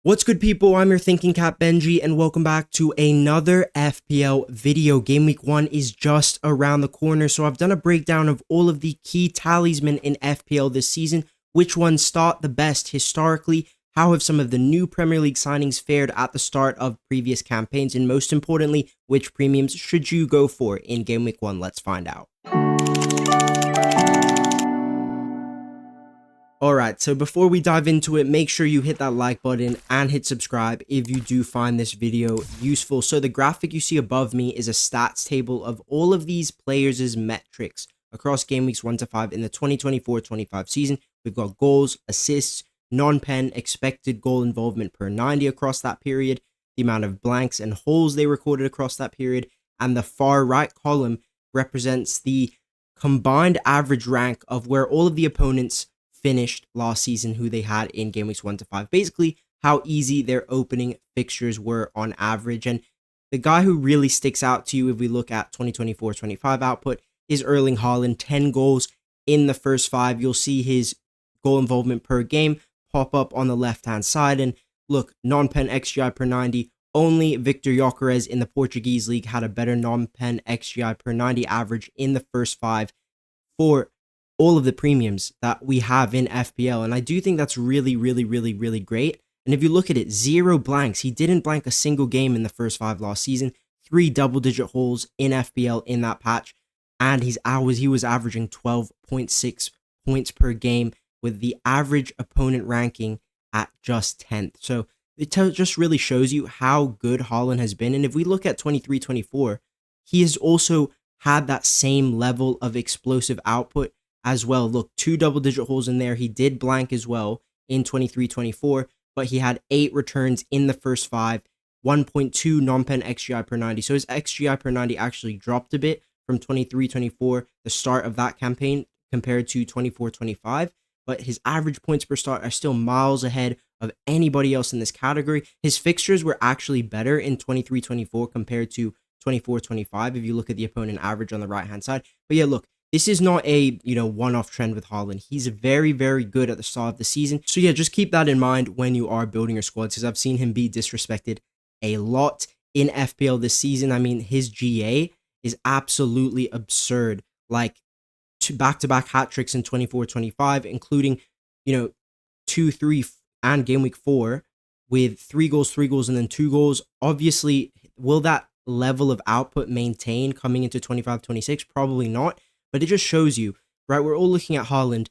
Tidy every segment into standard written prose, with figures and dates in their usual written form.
What's good, people? I'm your Thinking Cap Benjy, and welcome back to another FPL video. Game week 1 is just around the corner, so I've done a breakdown of all of the key talismen in FPL this season. Which ones start the best historically? How have some of the new Premier League signings fared at the start of previous campaigns? And most importantly, which premiums should you go for in Game week 1? Let's find out. Alright, so before we dive into it, make sure you hit that like button and hit subscribe if you do find this video useful. So the graphic you see above me is a stats table of all of these players' metrics across game weeks 1 to 5 in the 2024-25 season. We've got goals, assists, non-pen, expected goal involvement per 90 across that period, the amount of blanks and holes they recorded across that period, and the far right column represents the combined average rank of where all of the opponents finished last season, who they had in game weeks 1 to 5. Basically, how easy their opening fixtures were on average. And the guy who really sticks out to you if we look at 2024-25 output is Erling Haaland. 10 goals in the first 5. You'll see his goal involvement per game pop up on the left-hand side. And look, non-pen XGI per 90. Only Victor Gyokeres in the Portuguese league had a better non-pen XGI per 90 average in the first 5 for all of the premiums that we have in FPL. And I do think that's really great. And if you look at it, 0 blanks. He didn't blank a single game in the first 5 last season. 3 double-digit holes in FPL in that patch. And he was averaging 12.6 points per game with the average opponent ranking at just 10th. So it just really shows you how good Haaland has been. And if we look at 23-24, he has also had that same level of explosive output as well. Look, 2 double-digit holes in there. He did blank as well in 23-24, but he had 8 returns in the first 5, 1.2 non-pen XGI per 90. So his XGI per 90 actually dropped a bit from 23-24, the start of that campaign, compared to 24-25, but his average points per start are still miles ahead of anybody else in this category. His fixtures were actually better in 23-24 compared to 24-25 if you look at the opponent average on the right-hand side. But yeah, look, this is not a, one-off trend with Haaland. He's very good at the start of the season. So yeah, just keep that in mind when you are building your squads, because I've seen him be disrespected a lot in FPL this season. I mean, his GA is absolutely absurd. Like, back-to-back hat tricks in 24-25, including, 2, 3, and game week 4 with 3 goals, and then 2 goals. Obviously, will that level of output maintain coming into 25-26? Probably not. But it just shows you, right? We're all looking at Haaland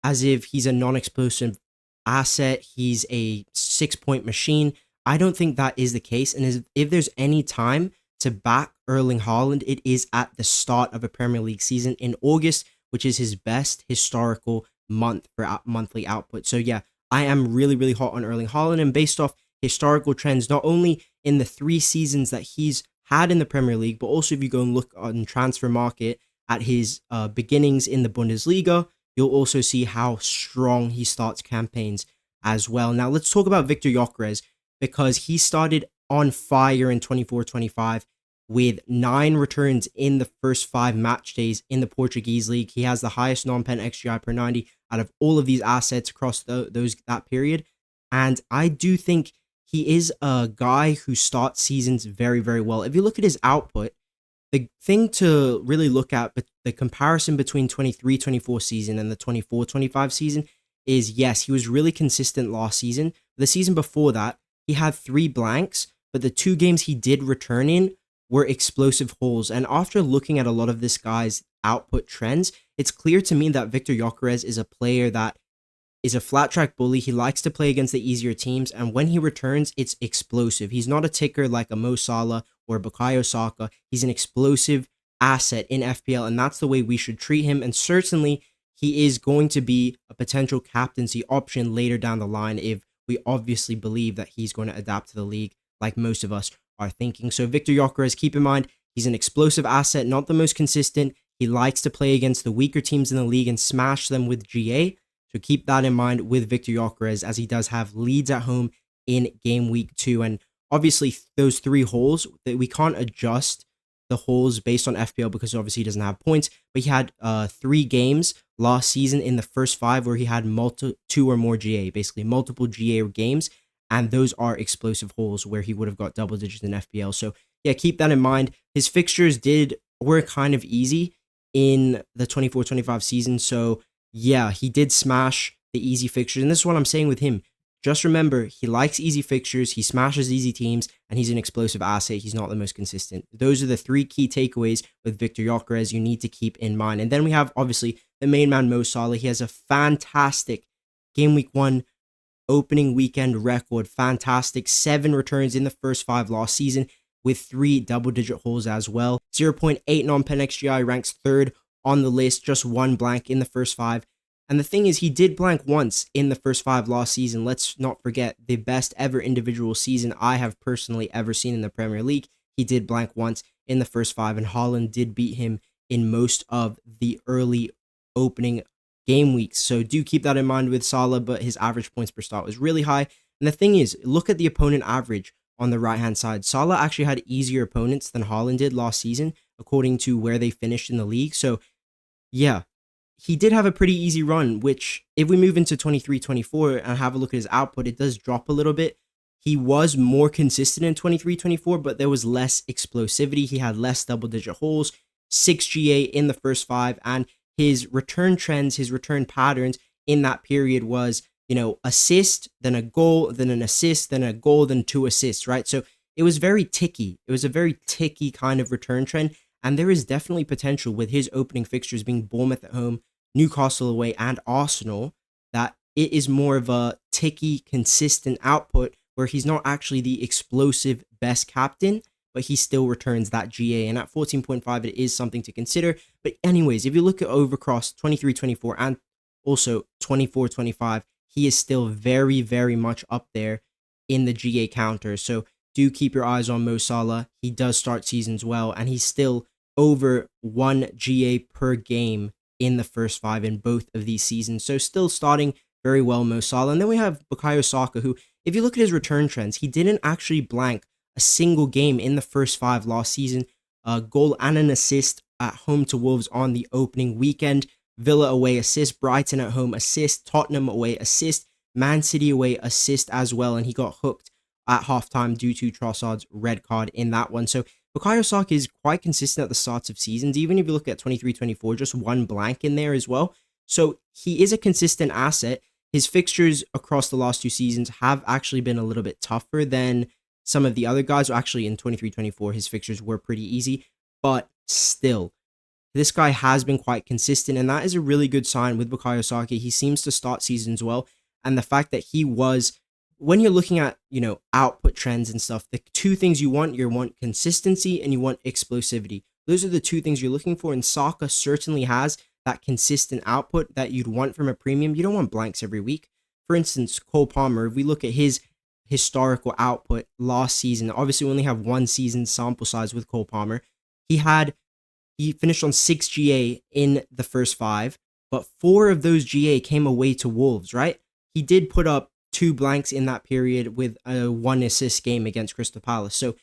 as if he's a non-explosive asset. He's a 6-point machine. I don't think that is the case. And if there's any time to back Erling Haaland, it is at the start of a Premier League season in August, which is his best historical month for monthly output. So yeah, I am really hot on Erling Haaland. And based off historical trends, not only in the 3 seasons that he's had in the Premier League, but also if you go and look on transfer market at his beginnings in the Bundesliga, you'll also see how strong he starts campaigns as well. Now, let's talk about Victor Gyokeres, because he started on fire in 24-25 with 9 returns in the first 5 match days in the Portuguese league. He has the highest non-pen XGI per 90 out of all of these assets across that period. And I do think he is a guy who starts seasons very well. If you look at his output, the thing to really look at, but the comparison between 23-24 season and the 24-25 season is, yes, he was really consistent last season. The season before that, he had 3 blanks, but the 2 games he did return in were explosive holes. And after looking at a lot of this guy's output trends, it's clear to me that Victor Gyokeres is a player that is a flat track bully. He likes to play against the easier teams, and when he returns, it's explosive. He's not a ticker like a Mo Salah or Bukayo Saka. He's an explosive asset in FPL, and that's the way we should treat him. And certainly, he is going to be a potential captaincy option later down the line if we obviously believe that he's going to adapt to the league like most of us are thinking. So Victor Gyokeres, keep in mind, he's an explosive asset, not the most consistent. He likes to play against the weaker teams in the league and smash them with GA. So keep that in mind with Victor Gyokeres, as he does have Leeds at home in game week 2. And obviously, those 3 holes, that we can't adjust the holes based on FPL because obviously he doesn't have points. But he had 3 games last season in the first 5 where he had 2 or more GA, basically multiple GA games. and those are explosive holes where he would have got double digits in FPL. So yeah, keep that in mind. His fixtures were kind of easy in the 24-25 season. So yeah, he did smash the easy fixtures. And this is what I'm saying with him. Just remember, he likes easy fixtures, he smashes easy teams, and he's an explosive asset. He's not the most consistent. Those are the 3 key takeaways with Victor Gyokeres you need to keep in mind. And then we have, obviously, the main man, Mo Salah. He has a fantastic game week 1 opening weekend record. Fantastic. 7 returns in the first 5 last season with 3 double-digit holes as well. 0.8 non-pen XGI, ranks 3rd on the list, just 1 blank in the first 5. And the thing is, he did blank once in the first 5 last season. Let's not forget the best ever individual season I have personally ever seen in the Premier League. He did blank once in the first 5, and Haaland did beat him in most of the early opening game weeks. So do keep that in mind with Salah, but his average points per start was really high. And the thing is, look at the opponent average on the right-hand side. Salah actually had easier opponents than Haaland did last season, according to where they finished in the league. So yeah, he did have a pretty easy run, which if we move into 23-24 and have a look at his output, it does drop a little bit. He was more consistent in 23-24, but there was less explosivity. He had less double-digit holes, 6 GA in the first 5, and his return trends, his return patterns in that period was, assist, then a goal, then an assist, then a goal, then 2 assists, right? So it was very ticky. It was a very ticky kind of return trend, and there is definitely potential with his opening fixtures being Bournemouth at home, Newcastle away, and Arsenal, that it is more of a ticky, consistent output where he's not actually the explosive best captain, but he still returns that GA. And at 14.5, it is something to consider. But anyways, if you look at Overcross 23-24 and also 24-25, he is still very, very much up there in the GA counter. So do keep your eyes on Mo Salah. He does start seasons well, and he's still over 1 GA per game in the first 5 in both of these seasons. So still starting very well, Mo Salah. And then we have Bukayo Saka, who, if you look at his return trends, he didn't actually blank a single game in the first 5 last season. A goal and an assist at home to Wolves on the opening weekend. Villa away assist, Brighton at home assist, Tottenham away assist, Man City away assist as well. And he got hooked at halftime due to Trossard's red card in that one. So Bukayo Saka is quite consistent at the starts of seasons. Even if you look at 23-24, just 1 blank in there as well. So he is a consistent asset. His fixtures across the last 2 seasons have actually been a little bit tougher than some of the other guys. Actually, in 23-24, his fixtures were pretty easy. But still, this guy has been quite consistent, and that is a really good sign with Bukayo Saka. He seems to start seasons well. And the fact that he was, when you're looking at, output trends and stuff, the 2 things you want consistency and you want explosivity. Those are the 2 things you're looking for, and Saka certainly has that consistent output that you'd want from a premium. You don't want blanks every week. For instance, Cole Palmer, if we look at his historical output last season, obviously we only have 1 season sample size with Cole Palmer. He finished on 6 GA in the first 5, but 4 of those GA came away to Wolves, right? He did put up 2 blanks in that period with a 1 assist game against Crystal Palace. So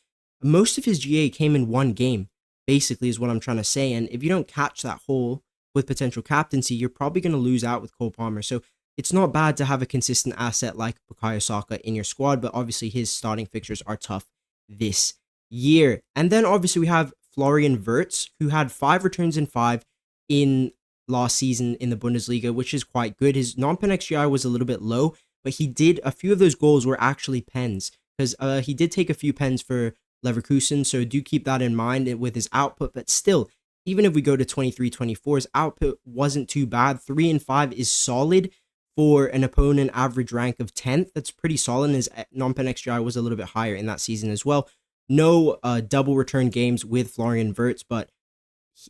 most of his GA came in 1 game, basically, is what I'm trying to say. And if you don't catch that hole with potential captaincy, you're probably going to lose out with Cole Palmer. So it's not bad to have a consistent asset like Bukayo Saka in your squad, but obviously his starting fixtures are tough this year. And then obviously we have Florian Wirtz, who had 5 returns in 5 in last season in the Bundesliga, which is quite good. His non-pen XGI was a little bit low, but a few of those goals were actually pens, because he did take a few pens for Leverkusen, so do keep that in mind with his output. But still, even if we go to 23-24, his output wasn't too bad. 3 and 5 is solid for an opponent average rank of 10th. That's pretty solid, and his non-pen XGI was a little bit higher in that season as well. No double return games with Florian Wirtz, but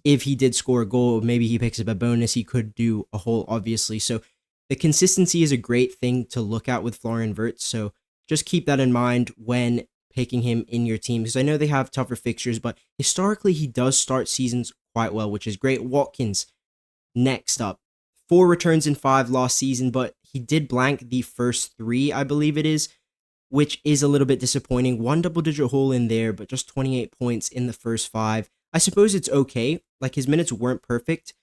if he did score a goal, maybe he picks up a bonus. He could do a hole, obviously. So the consistency is a great thing to look at with Florian Wirtz. So just keep that in mind when picking him in your team, because I know they have tougher fixtures, but historically he does start seasons quite well, which is great. Watkins, next up. 4 returns in 5 last season, but he did blank the first 3, I believe it is, which is a little bit disappointing. 1 double-digit hole in there, but just 28 points in the first 5. I suppose it's okay. Like, his minutes weren't perfect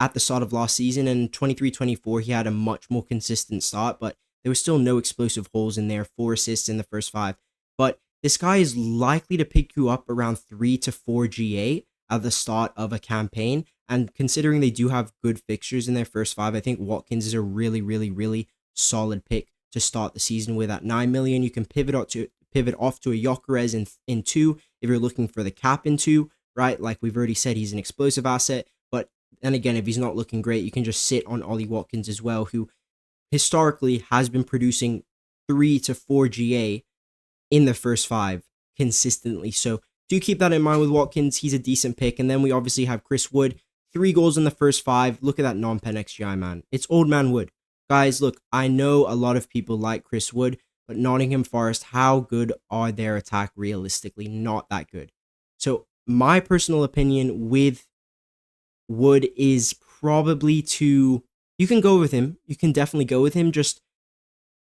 at the start of last season, and 23-24, he had a much more consistent start, but There were still no explosive holes in there, 4 assists in the first 5. But this guy is likely to pick you up around 3 to 4 GA at the start of a campaign. And considering they do have good fixtures in their first 5, I think Watkins is a really, really, really solid pick to start the season with. At 9 million. You can pivot off to a Gyokeres in 2 if you're looking for the cap in 2, right? Like we've already said, he's an explosive asset. But then again, if he's not looking great, you can just sit on Ollie Watkins as well, who historically has been producing 3 to 4 GA in the first 5 consistently. So do keep that in mind with Watkins. He's a decent pick. And then we obviously have Chris Wood, 3 goals in the first 5. Look at that non-pen XGI, man. It's old man Wood. Guys, look, I know a lot of people like Chris Wood, but Nottingham Forest, how good are their attack realistically? Not that good. So my personal opinion with Wood is probably you can go with him. You can definitely go with him. Just,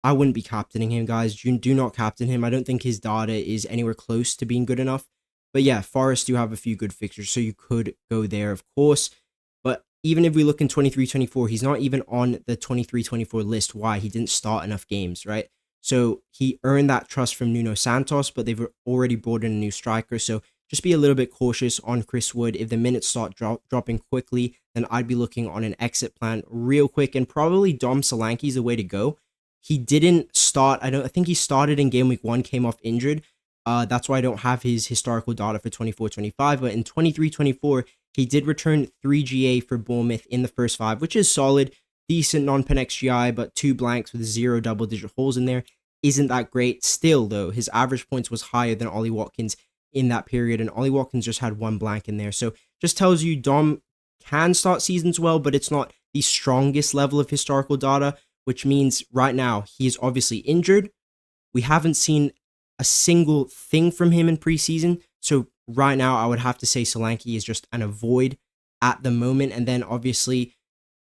I wouldn't be captaining him, guys. Do not captain him. I don't think his data is anywhere close to being good enough. But yeah, Forest do have a few good fixtures, so you could go there, of course. But even if we look in 23-24, he's not even on the 23-24 list. Why? He didn't start enough games, right? So he earned that trust from Nuno Santos, but they've already brought in a new striker. So just be a little bit cautious on Chris Wood. If the minutes start dropping quickly, then I'd be looking on an exit plan real quick. And probably Dom Solanke is the way to go. He didn't start. I think he started in game week 1, came off injured. That's why I don't have his historical data for 24-25. But in 23-24, he did return 3 GA for Bournemouth in the first 5, which is solid. Decent non-pen XGI, but 2 blanks with 0 double-digit holes in there. Isn't that great? Still, though, his average points was higher than Ollie Watkins in that period, and Ollie Watkins just had 1 blank in there. So just tells you Dom can start seasons well, but it's not the strongest level of historical data, which means right now he's obviously injured. We haven't seen a single thing from him in preseason. So right now I would have to say Solanke is just an avoid at the moment. And then obviously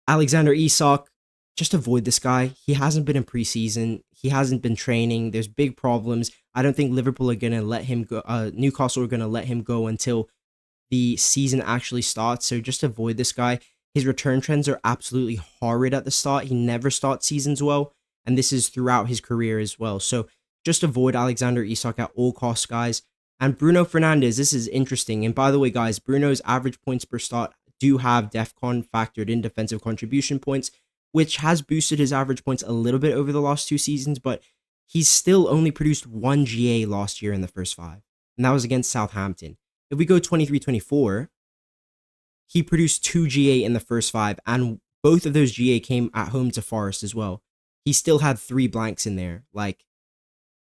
Alexander Isak, just avoid this guy. He hasn't been in preseason. He hasn't been training. There's big problems. I don't think Liverpool are going to let him go. Newcastle are going to let him go until the season actually starts. So just avoid this guy. His return trends are absolutely horrid at the start. He never starts seasons well. And this is throughout his career as well. So just avoid Alexander Isak at all costs, guys. And Bruno Fernandes, this is interesting. And by the way, guys, Bruno's average points per start do have DEFCON factored in, defensive contribution points, which has boosted his average points a little bit over the last 2 seasons, but he's still only produced 1 GA last year in the first 5, and that was against Southampton. If we go 23-24, he produced 2 GA in the first 5, and both of those GA came at home to Forest as well. He still had 3 blanks in there. Like,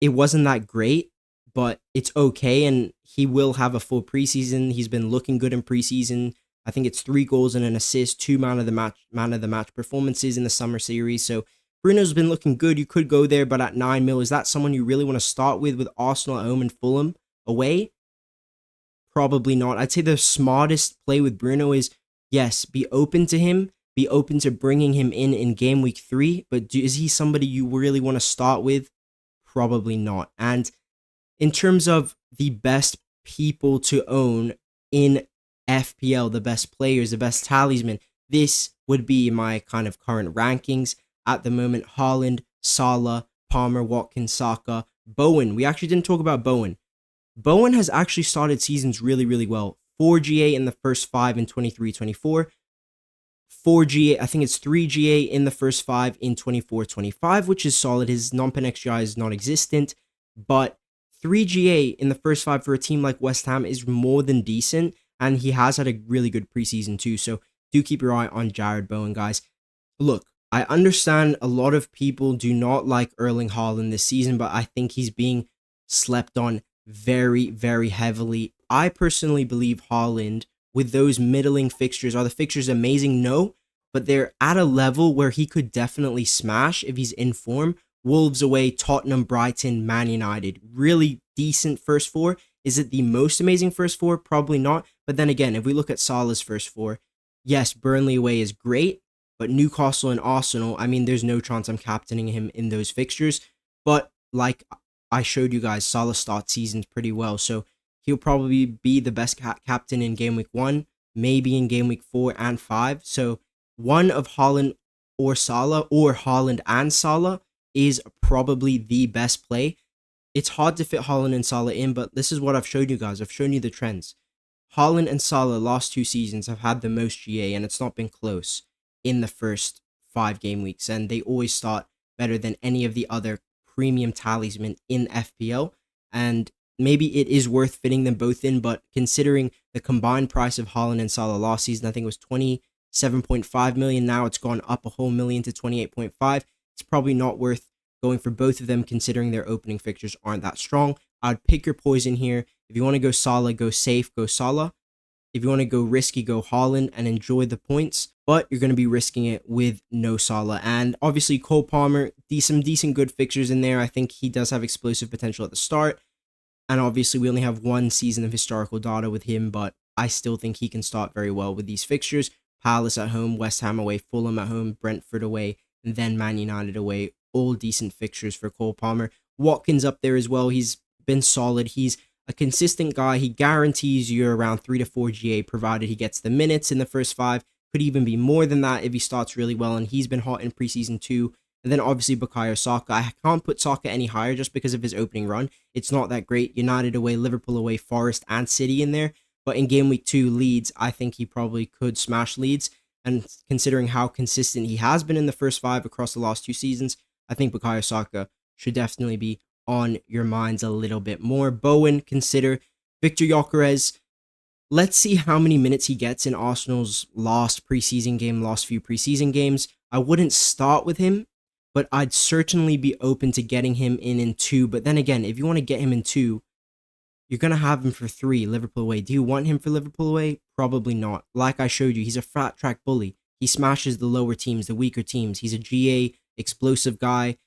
it wasn't that great, but it's okay, and he will have a full preseason. He's been looking good in preseason. I think it's 3 goals and an assist, 2 man of the match performances in the summer series. So Bruno's been looking good. You could go there, but at 9 mil, is that someone you really want to start with Arsenal at home and Fulham away? Probably not. I'd say the smartest play with Bruno is, yes, be open to him, be open to bringing him in game week 3, but is he somebody you really want to start with? Probably not. And in terms of the best people to own in FPL, the best players, the best talisman, this would be my kind of current rankings at the moment. Haaland, Salah, Palmer, Watkins, Saka, Bowen. We actually didn't talk about Bowen. Bowen has actually started seasons really, really well. 4 GA in the first 5 in 23-24. 4 GA, I think it's 3 GA in the first 5 in 24-25, which is solid. His non-pen XGI is non-existent, but 3 GA in the first 5 for a team like West Ham is more than decent. And he has had a really good preseason too. So do keep your eye on Jared Bowen, guys. Look, I understand a lot of people do not like Erling Haaland this season, but I think he's being slept on very, very heavily. I personally believe Haaland, with those middling fixtures, are the fixtures amazing? No, but they're at a level where he could definitely smash if he's in form. Wolves away, Tottenham, Brighton, Man United. Really decent first 4. Is it the most amazing first 4? Probably not. But then again, if we look at Salah's first 4, yes, Burnley away is great, but Newcastle and Arsenal, I mean, there's no chance I'm captaining him in those fixtures. But like I showed you guys, Salah starts seasons pretty well, so he'll probably be the best captain in game week 1, maybe in game week 4 and 5. So one of Haaland or Salah, or Haaland and Salah, is probably the best play. It's hard to fit Haaland and Salah in, but this is what I've showed you guys. I've shown you the trends. Haaland and Salah last 2 seasons have had the most GA, and it's not been close in the first 5 game weeks, and they always start better than any of the other premium talismen in FPL, and maybe it is worth fitting them both in, but considering the combined price of Haaland and Salah last season, I think it was 27.5 million. Now it's gone up a whole million to 28.5. It's probably not worth going for both of them, considering their opening fixtures aren't that strong. I'd pick your poison here. If you want to go Salah, go safe, go Salah. If you want to go risky, go Haaland and enjoy the points, but you're going to be risking it with no Salah. And obviously Cole Palmer, some decent good fixtures in there. I think he does have explosive potential at the start. And obviously we only have 1 season of historical data with him, but I still think he can start very well with these fixtures. Palace at home, West Ham away, Fulham at home, Brentford away, and then Man United away. All decent fixtures for Cole Palmer. Watkins up there as well. He's been solid. He's a consistent guy. He guarantees you around 3 to 4 GA provided he gets the minutes in the first 5. Could even be more than that if he starts really well, and he's been hot in preseason too. And then obviously Bukayo Saka. I can't put Saka any higher just because of his opening run. It's not that great. United away, Liverpool away, Forest and City in there. But in game week 2, Leeds, I think he probably could smash Leeds. And considering how consistent he has been in the first 5 across the last 2 seasons, I think Bukayo Saka should definitely be on your minds a little bit more. Bowen, consider. Victor Gyokeres. Let's see how many minutes he gets in Arsenal's last few preseason games. I wouldn't start with him, but I'd certainly be open to getting him in 2. But then again, if you want to get him in 2, you're going to have him for 3, Liverpool away. Do you want him for Liverpool away? Probably not. Like I showed you, he's a fat track bully. He smashes the lower teams, the weaker teams. He's a GA, explosive guy.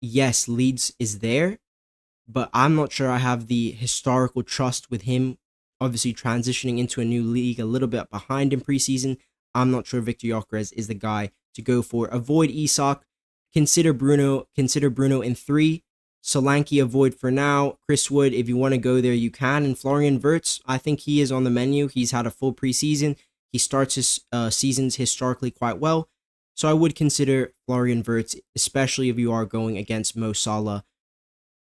Yes, Leeds is there, but I'm not sure I have the historical trust with him. Obviously, transitioning into a new league a little bit behind in preseason, I'm not sure Victor Gyokeres is the guy to go for. Avoid Isak. Consider Bruno in 3. Solanke avoid for now. Chris Wood, if you want to go there, you can. And Florian Wirtz, I think he is on the menu. He's had a full preseason. He starts his seasons historically quite well. So I would consider Florian Wirtz, especially if you are going against Mo Salah,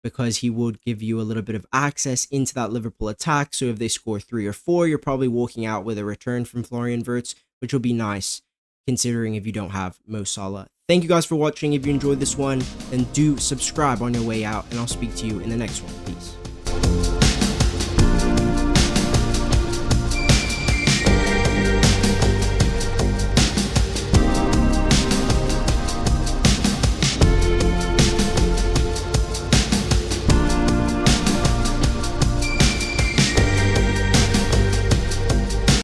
because he would give you a little bit of access into that Liverpool attack. So if they score 3 or 4, you're probably walking out with a return from Florian Wirtz, which will be nice, considering if you don't have Mo Salah. Thank you guys for watching. If you enjoyed this one, then do subscribe on your way out, and I'll speak to you in the next one. Peace.